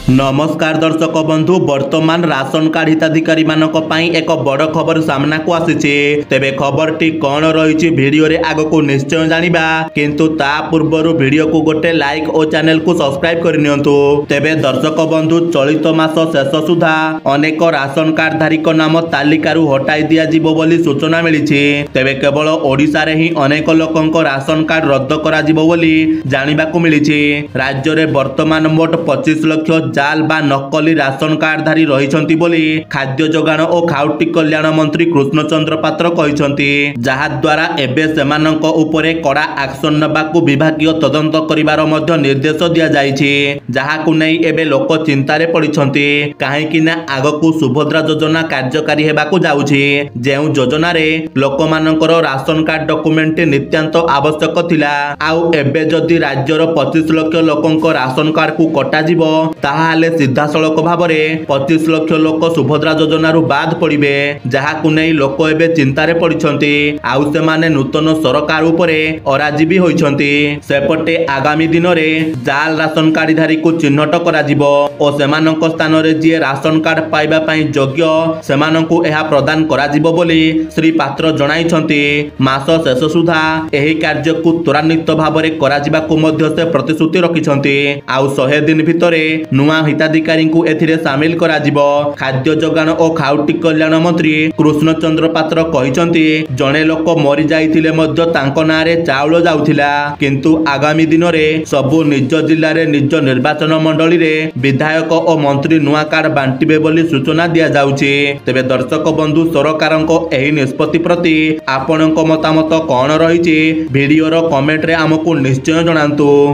नमस्कार दर्शक बंधु वर्तमान राशन कार्ड हिताधिकारी मानक पई एक बड़ खबर सामना को आसीचे। तेबे खबर टी कौन रही वीडियो रे आग को निश्चय जानिबा, किंतु ता पूर्वरु वीडियो को गोटे लाइक और चैनल को सब्सक्राइब कर नियंतु। तेबे दर्शक बंधु चलित मास शेष सुधा अनेक राशन कार्ड धारी नाम तालिकारु हटाई दिया जिवो बोली सूचना मिली। तेबे केवल ओडिशा रे ही अनेक लोकंक राशन कार्ड रद्द करा जिवो बोली जानिबा को मिली। राज्य रे वर्तमान मोट 25 लाख जाल बा नकली राशन कार्डधारी रही बोली खाद्य जोगाण और खाउटी कल्याण मंत्री कृष्णचंद्र पात्र कहते, जहा द्वारा एबे सेमानंक उपरे कड़ा एक्शन नबाकू विभागीय तदंत करिवार मध्य निर्देश दिया जाइछि। जहाकू नै एबे लोक चिंतारे पड़िछन्ति, काहेकि ना आगकू सुभद्रा योजना कार्यकारी हेबाकू जाउछि, जेउ योजना रे लोकमानंकर राशन कार्ड डॉक्यूमेंट नित्यांत आवश्यक थिला। आउ एबे जदि राज्यर 25 लाख लोकंक राशन कार्ड को कटा जिवो ताहाले सीधा सड़क भाव 25 लाख लोक सुभद्रा योजना बाद पड़े, जहाकू नहीं लोक एबे चिंतारे पड़िछन्ति। आउ सेमाने नूतन सरकार उपरे अराजी होइछन्ति। सेपटे आगामी दिन में जाल राशन कार्डधारी को चिन्हट करा जिवो और सेमानंक स्थान रे जे राशन कार्ड पाइबा पई योग्य सेमानंकु एहा प्रदान करा जिवो बोली श्री पात्र जणाइछन्ति। मास शेष सुधा एही कार्य को त्वरान्वित भाव में करा जिबाकू मध्य से प्रतिश्रुति रखिछन्ति। आउ 100 दिन भितरे नुआ हिताधिकारी को एथिरे सामिल करा जिवो। खाद्य जोगाण और खाउटी कल्याण मंत्री कृष्णचंद्र पात्र कहिसंती, जणे लोक मरि जाइथिले मध्य तांको नारे चाउल जाउथिला, किंतु आगामी दिन में सबु निज जिल्ला रे निज निर्वाचन मंडली रे विधायक और मंत्री नुआ कार्ड बांटिबे बोली सूचना दिया जाउछि। तेबे दर्शक बंधु सरकारको एही निष्पत्ति प्रति आपणक मतामत कोन रहिछि वीडियो रो कमेंट रे हमकु निश्चय जणांतु।